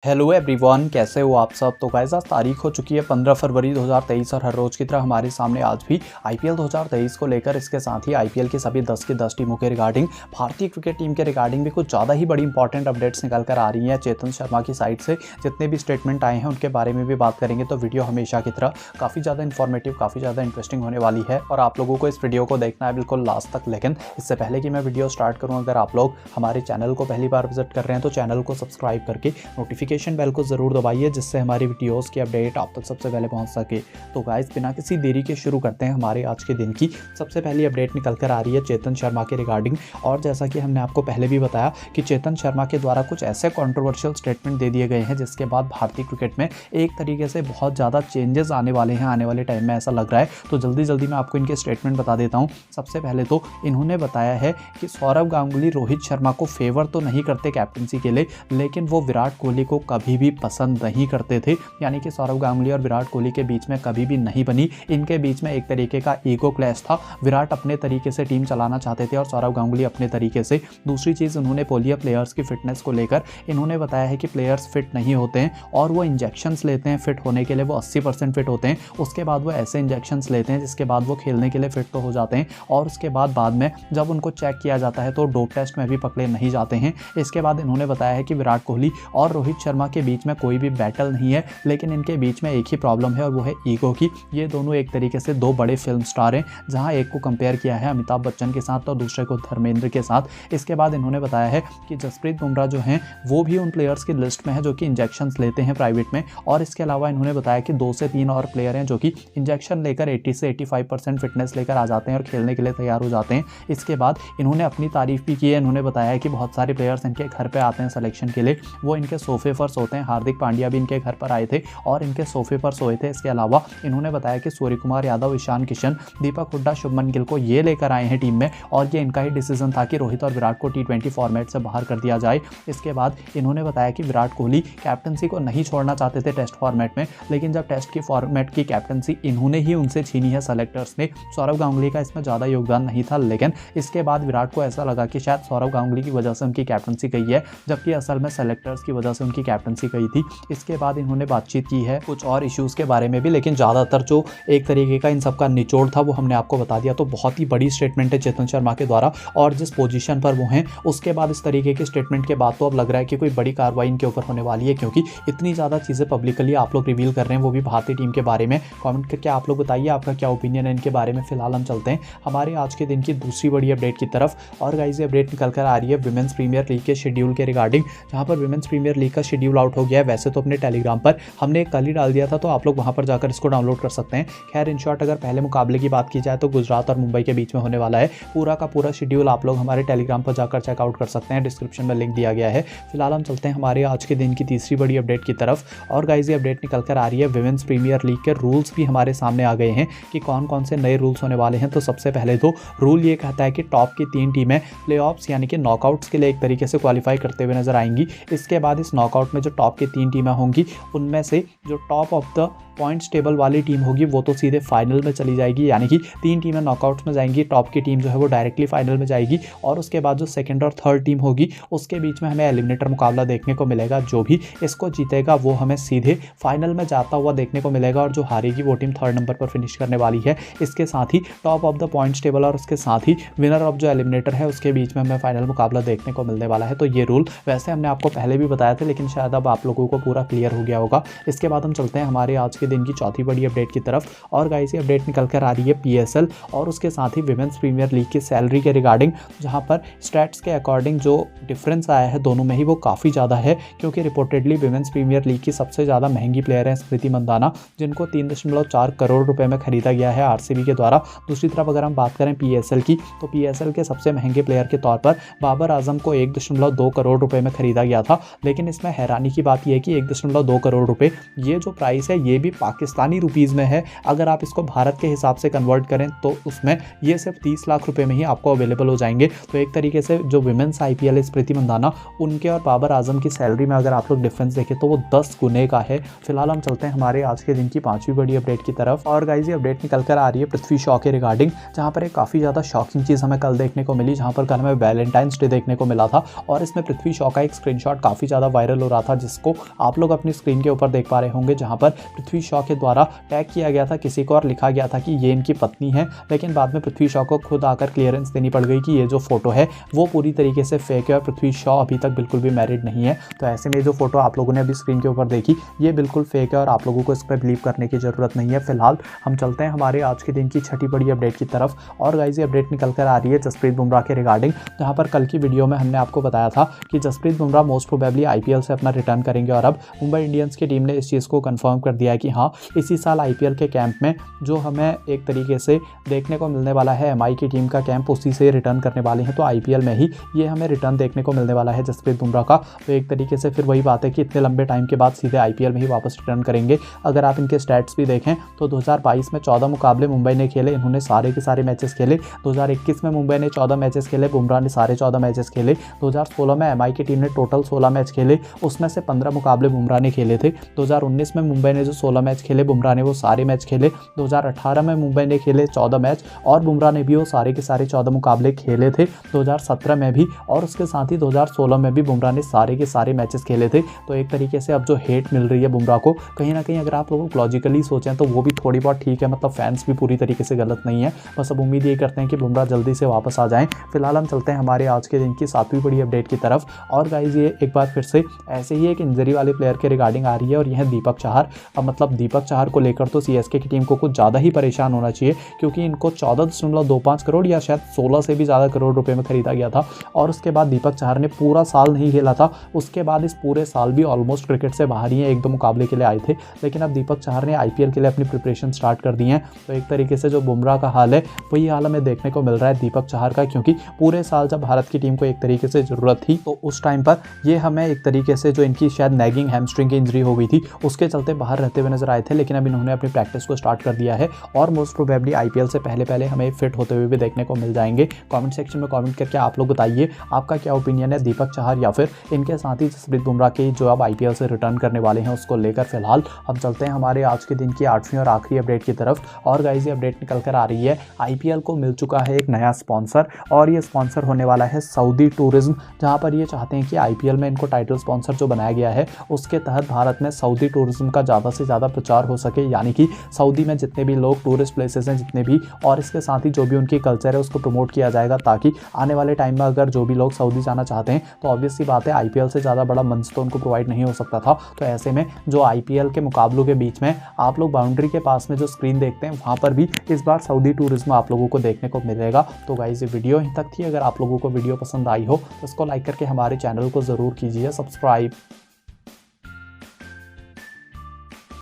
Hello everyone, कैसे हो आप सब। तो गाइस आज तारीख हो चुकी है 15 फरवरी 2023 और हर रोज़ की तरह हमारे सामने आज भी आईपीएल 2023 को लेकर इसके साथ ही आईपीएल की सभी 10 की 10 टीमों के रिगार्डिंग भारतीय क्रिकेट टीम के रिगार्डिंग भी कुछ ज़्यादा ही बड़ी इंपॉर्टेंट अपडेट्स निकल कर आ रही हैं। चेतन शर्मा की साइड से जितने भी स्टेटमेंट आए हैं उनके बारे में भी बात करेंगे। तो वीडियो हमेशा की तरह काफ़ी ज़्यादा इन्फॉर्मेटिव, काफ़ी ज़्यादा इंटरेस्टिंग होने वाली है और आप लोगों को इस वीडियो को देखना है बिल्कुल लास्ट तक। लेकिन इससे पहले कि मैं वीडियो स्टार्ट करूँ, अगर आप लोग हमारे चैनल को पहली बार विजिट कर रहे हैं तो चैनल को सब्सक्राइब करके नोटिफिकेशन बेल को ज़रूर दबाइए, जिससे हमारी वीडियोस की अपडेट आप तक सबसे पहले पहुंच सके। तो गाइस बिना किसी देरी के शुरू करते हैं हमारे आज के दिन की सबसे पहली अपडेट निकल कर आ रही है चेतन शर्मा के रिगार्डिंग। और जैसा कि हमने आपको पहले भी बताया कि चेतन शर्मा के द्वारा कुछ ऐसे कंट्रोवर्शियल स्टेटमेंट दे दिए गए हैं जिसके बाद भारतीय क्रिकेट में एक तरीके से बहुत ज़्यादा चेंजेस आने वाले हैं आने वाले टाइम में, ऐसा लग रहा है। तो जल्दी जल्दी मैं आपको इनके स्टेटमेंट बता देता हूँ। सबसे पहले तो इन्होंने बताया है कि सौरव गांगुली रोहित शर्मा को फेवर तो नहीं करते कैप्टनसी के लिए, लेकिन वो विराट कोहली को कभी भी पसंद नहीं करते थे। यानी कि सौरव गांगुली और विराट कोहली के बीच में कभी भी नहीं बनी। इनके बीच में एक तरीके का ईगो क्लैश था। विराट अपने तरीके से टीम चलाना चाहते थे और सौरव गांगुली अपने तरीके से। दूसरी चीज़ उन्होंने बोली है प्लेयर्स की फिटनेस को लेकर। इन्होंने बताया है कि प्लेयर्स फिट नहीं होते हैं और वो इंजेक्शंस लेते हैं फिट होने के लिए। वो 80% फिट होते हैं, उसके बाद वो ऐसे इंजेक्शंस लेते हैं जिसके बाद वो खेलने के लिए फिट तो हो जाते हैं और उसके बाद में जब उनको चेक किया जाता है तो डोप टेस्ट में भी पकड़े नहीं जाते हैं। इसके बाद इन्होंने बताया है कि विराट कोहली और रोहित शर्मा के बीच में कोई भी बैटल नहीं है, लेकिन इनके बीच में एक ही प्रॉब्लम है और वो है ईगो की। ये दोनों एक तरीके से दो बड़े फिल्म स्टार हैं, जहां एक को कंपेयर किया है अमिताभ बच्चन के साथ और दूसरे को धर्मेंद्र के साथ। इसके बाद इन्होंने बताया है कि जसप्रीत बुमराह जो हैं वो भी उन प्लेयर्स की लिस्ट में है जो कि इंजेक्शंस लेते हैं प्राइवेट में। और इसके अलावा इन्होंने बताया कि 2 से 3 और प्लेयर हैं जो कि इंजेक्शन लेकर 80 से 85% फिटनेस लेकर आ जाते हैं और खेलने के लिए तैयार हो जाते हैं। इसके बाद इन्होंने अपनी तारीफ भी की है। इन्होंने बताया है कि बहुत सारे प्लेयर्स इनके घर पर आते हैं सिलेक्शन के लिए, वो इनके सोफे पर सोते हैं। हार्दिक पांड्या भी इनके घर पर आए थे और इनके सोफे पर सोए थे। इसके अलावा इन्होंने बताया कि सूर्य कुमार यादव, ईशान किशन, दीपक हुड्डा, शुभमन गिल को ये लेकर आए हैं टीम में और ये इनका ही डिसीजन था कि रोहित और विराट को T20 फॉर्मेट से बाहर कर दिया जाए। इसके बाद इन्होंने बताया कि विराट कोहली कैप्टनसी को नहीं छोड़ना चाहते थे टेस्ट फॉर्मेट में, लेकिन जब टेस्ट की फॉर्मेट की कैप्टनसी इन्होंने ही उनसे छीनी है सेलेक्टर्स ने। सौरव गांगुली का इसमें ज़्यादा योगदान नहीं था, लेकिन इसके बाद विराट को ऐसा लगा कि शायद सौरव गांगुली की वजह से उनकी कैप्टनसी गई है, जबकि असल में सेलेक्टर्स की वजह से उनकी कैप्टनसी गई थी। इसके बाद इन्होंने बातचीत की है कुछ और इश्यूज़ के बारे में भी, लेकिन ज़्यादातर जो एक तरीके का इन सब का निचोड़ था वो हमने आपको बता दिया। तो बहुत ही बड़ी स्टेटमेंट है चेतन शर्मा के द्वारा और जिस पोजीशन पर वो हैं उसके बाद इस तरीके के स्टेटमेंट के बाद तो अब लग रहा है कि कोई बड़ी कार्रवाई इनके ऊपर होने वाली है, क्योंकि इतनी ज़्यादा चीज़ें पब्लिकली आप लोग रिवील कर रहे हैं, वो भी भारतीय टीम के बारे में। कमेंट करके आप लोग बताइए आपका क्या ओपिनियन है इनके बारे में। फिलहाल हम चलते हैं हमारे आज के दिन की दूसरी बड़ी अपडेट की तरफ। और गाइस ये अपडेट निकल कर आ रही है विमेंस प्रीमियर लीग के शेड्यूल के रिगार्डिंग, जहाँ पर विमेंस प्रीमियर लीग का शेड्यूल आउट हो गया है। वैसे तो अपने टेलीग्राम पर हमने कल ही डाल दिया था, तो आप लोग वहां पर जाकर इसको डाउनलोड कर सकते हैं। खैर इन शॉर्ट अगर पहले मुकाबले की बात की जाए तो गुजरात और मुंबई के बीच में होने वाला है। पूरा का पूरा शेड्यूल आप लोग हमारे टेलीग्राम पर जाकर चेकआउट कर सकते हैं, डिस्क्रिप्शन में लिंक दिया गया है। फिलहाल हम चलते हैं हमारे आज के दिन की तीसरी बड़ी अपडेट की तरफ। और गाइस ये अपडेट निकल कर आ रही है विमेंस प्रीमियर लीग के रूल्स भी हमारे सामने आ गए हैं कि कौन कौन से नए रूल्स होने वाले हैं। तो सबसे पहले तो रूल ये कहता है कि टॉप की 3 टीमें प्लेऑफ्स यानी कि नॉकआउट्स के लिए एक तरीके से क्वालिफाई करते हुए नजर आएंगी। इसके बाद इस नॉकआउट में जो टॉप की 3 टीमें होंगी उनमें से जो top of the points table वाली टीम होगी वो तो सीधे फाइनल में चली जाएगी, यानी कि 3 टीमें नॉकआउट्स में जाएंगी, टॉप की टीम जो है वो डायरेक्टली फाइनल में जाएगी। और उसके बाद जो सेकंड और थर्ड टीम होगी उसके बीच में हमें एलिमिनेटर मुकाबला देखने को मिलेगा। जो भी इसको जीतेगा वो हमें सीधे फाइनल में जाता हुआ देखने को मिलेगा और जो हारेगी वो टीम 3rd नंबर पर फिनिश करने वाली है। इसके साथ ही top of the points table और उसके साथ ही विनर ऑफ जो एलिमिनेटर है उसके बीच में हमें फाइनल मुकाबला देखने को मिलने वाला है। तो ये रूल वैसे हमने आपको पहले भी बताया था, लेकिन शायद अब आप लोगों को पूरा क्लियर हो गया होगा। इसके बाद हम चलते हैं हमारे आज के दिन की चौथी बड़ी अपडेट की तरफ। और गाइस ये अपडेट निकल कर आ रही है पीएसएल और उसके साथ ही विमेंस प्रीमियर लीग की सैलरी के रिगार्डिंग, जहां पर स्टैट्स के अकॉर्डिंग जो डिफरेंस आया है दोनों में ही वो काफ़ी ज़्यादा है, क्योंकि रिपोर्टेडली विमेंस प्रीमियर लीग की सबसे ज़्यादा महंगी प्लेयर है स्मृति मंदाना, जिनको 3.4 करोड़ रुपए में खरीदा गया है आरसीबी के द्वारा। दूसरी तरफ अगर हम बात करें पीएसएल की, तो पीएसएल के सबसे महंगे प्लेयर के तौर पर बाबर आजम को 1.2 करोड़ रुपए में खरीदा गया था। लेकिन इसमें हैरानी की बात यह है कि 1.2 करोड़ रुपए ये जो प्राइस है ये भी पाकिस्तानी रुपीज़ में है। अगर आप इसको भारत के हिसाब से कन्वर्ट करें तो उसमें ये सिर्फ 30 लाख रुपए में ही आपको अवेलेबल हो जाएंगे। तो एक तरीके से जो विमेंस आईपीएल है स्मृति मंदाना उनके और बाबर आजम की सैलरी में अगर आप लोग डिफरेंस देखें तो वो 10 गुने का है। फिलहाल हम चलते हैं हमारे आज के दिन की 5वीं बड़ी अपडेट की तरफ। और गाइस ये अपडेट निकल कर आ रही है पृथ्वी शॉ के रिगार्डिंग, जहाँ पर एक काफ़ी ज़्यादा शॉकिंग चीज़ हमें कल देखने को मिली, जहाँ पर कल हमें वैलेंटाइंस डे देखने को मिला था और इसमें पृथ्वी शॉ का एक स्क्रीनशॉट काफ़ी ज़्यादा वायरल हो रहा था, जिसको आप लोग अपनी स्क्रीन के ऊपर देख पा रहे होंगे, जहां पर पृथ्वी शॉ के द्वारा टैग किया गया था किसी को और लिखा गया था कि ये इनकी पत्नी है। लेकिन बाद में पृथ्वी शॉ को खुद आकर क्लियरेंस देनी पड़ गई कि ये जो फोटो है वो पूरी तरीके से फेक है और पृथ्वी शॉ अभी तक बिल्कुल भी मैरिड नहीं है। तो ऐसे में जो फोटो आप लोगों ने अभी स्क्रीन के ऊपर देखी ये बिल्कुल फेक है और आप लोगों को इस पर बिलीव करने की ज़रूरत नहीं है। फिलहाल हम चलते हैं हमारे आज के दिन की छठी बड़ी अपडेट की तरफ। और गाइस, ये अपडेट निकल कर आ रही है जसप्रीत बुमराह के रिगार्डिंग, जहां पर कल की वीडियो में हमने आपको बताया था कि Jasprit Bumrah most probably IPL से अपना रिटर्न करेंगे और अब मुंबई इंडियंस की टीम ने इस चीज़ को कंफर्म कर दिया है कि हाँ, इसी साल आईपीएल के कैंप में जो हमें एक तरीके से देखने को मिलने वाला है, एमआई की टीम का कैंप उसी से रिटर्न करने वाले हैं। तो आईपीएल में ही ये हमें रिटर्न देखने को मिलने वाला है जसप्रीत बुमराह का। तो एक तरीके से फिर वही बात है कि इतने लंबे टाइम के बाद सीधे आईपीएल में ही वापस रिटर्न करेंगे। अगर आप इनके स्टैट्स भी देखें तो 2022 में 14 मुकाबले मुंबई ने खेले, इन्होंने सारे के सारे मैचेस खेले। 2021 में मुंबई ने 14 मैचेस खेले, बुमराह ने सारे 14 मैचेस खेले। 2016 में एमआई की टीम ने टोटल 16 मैच खेले, उसमें से 15 मुकाबले बुमराह ने खेले थे। 2019 में मुंबई ने जो 16 मैच खेले, बुमराह ने वो सारे मैच खेले। 2018 में मुंबई ने खेले 14 मैच और बुमराह ने भी वो सारे के सारे 14 मुकाबले खेले थे। 2017 में भी और उसके साथ ही 2016 में भी बुमराह ने सारे के सारे मैचेस खेले थे। तो एक तरीके से अब जो हेट मिल रही है बुमराह को, कहीं ना कहीं अगर आप लोग लॉजिकली सोचें तो वो भी थोड़ी बहुत ठीक है, मतलब फैंस भी पूरी तरीके से गलत नहीं है। बस अब उम्मीद ये करते हैं कि बुमराह जल्दी से वापस आ जाएं। फिलहाल हम चलते हैं हमारे आज के दिन की 7वीं बड़ी अपडेट की तरफ। और गाइज, ये एक बार फिर से ऐसे ही एक इंजरी वाले प्लेयर के रिगार्डिंग आ रही है और यह है दीपक चाहर। अब मतलब दीपक चाहर को लेकर तो सीएसके की टीम को कुछ ज़्यादा ही परेशान होना चाहिए, क्योंकि इनको 14.25 करोड़ या शायद 16 से भी ज़्यादा करोड़ रुपए में खरीदा गया था। और उसके बाद दीपक चाहर ने पूरा साल नहीं खेला था। उसके बाद इस पूरे साल भी ऑलमोस्ट क्रिकेट से बाहर ही है, 1-2 मुकाबले के लिए आए थे। लेकिन अब दीपक चाहर ने आईपीएल के लिए अपनी प्रिपरेशन स्टार्ट कर दी है। तो एक तरीके से जो बुमराह का हाल है वही हाल हमें देखने को मिल रहा है दीपक चाहर का, क्योंकि पूरे साल जब भारत की टीम को एक तरीके से ज़रूरत थी तो उस टाइम पर ये हमें एक तरीके से जो इनकी शायद नैगिंग हैमस्ट्रिंग की इंजरी हो गई थी उसके चलते बाहर रहते हुए नजर आए थे। लेकिन अब इन्होंने अपनी प्रैक्टिस को स्टार्ट कर दिया है और मोस्ट प्रोबेबली आईपीएल से पहले हमें फिट होते हुए भी देखने को मिल जाएंगे। कमेंट सेक्शन में कमेंट करके आप लोग बताइए आपका क्या ओपिनियन है दीपक चाहर या फिर इनके साथ ही जसप्रीत बुमराह के जो अब आईपीएल से रिटर्न करने वाले हैं उसको लेकर। फिलहाल हम चलते हैं हमारे आज के दिन की 8वीं और आखिरी अपडेट की तरफ। और गाइस, ये अपडेट निकल कर आ रही है, आईपीएल को मिल चुका है एक नया स्पॉन्सर और ये स्पॉन्सर होने वाला है सऊदी टूरिज्म, जहां पर ये चाहते हैं कि आईपीएल में इनको टाइटल स्पॉन्सर जो बनाया गया है उसके तहत भारत में सऊदी टूरिज्म का ज़्यादा से ज़्यादा प्रचार हो सके। यानी कि सऊदी में जितने भी लोग टूरिस्ट प्लेसेस हैं जितने भी, और इसके साथ ही जो भी उनकी कल्चर है उसको प्रमोट किया जाएगा, ताकि आने वाले टाइम में अगर जो भी लोग सऊदी जाना चाहते हैं तो ऑब्वियस सी बात है आईपीएल से ज़्यादा बड़ा मंच तो उनको प्रोवाइड नहीं हो सकता था। तो ऐसे में जो आईपीएल के मुकाबलों के बीच में आप लोग बाउंड्री के पास में जो स्क्रीन देखते हैं वहाँ पर भी इस बार सऊदी टूरिज्म आप लोगों को देखने को मिलेगा। तो गाइस, ये वीडियो यहीं तक थी। अगर आप लोगों को वीडियो पसंद आई हो तो इसको लाइक करके हमारे चैनल को ज़रूर कीजिए सब्सक्राइब।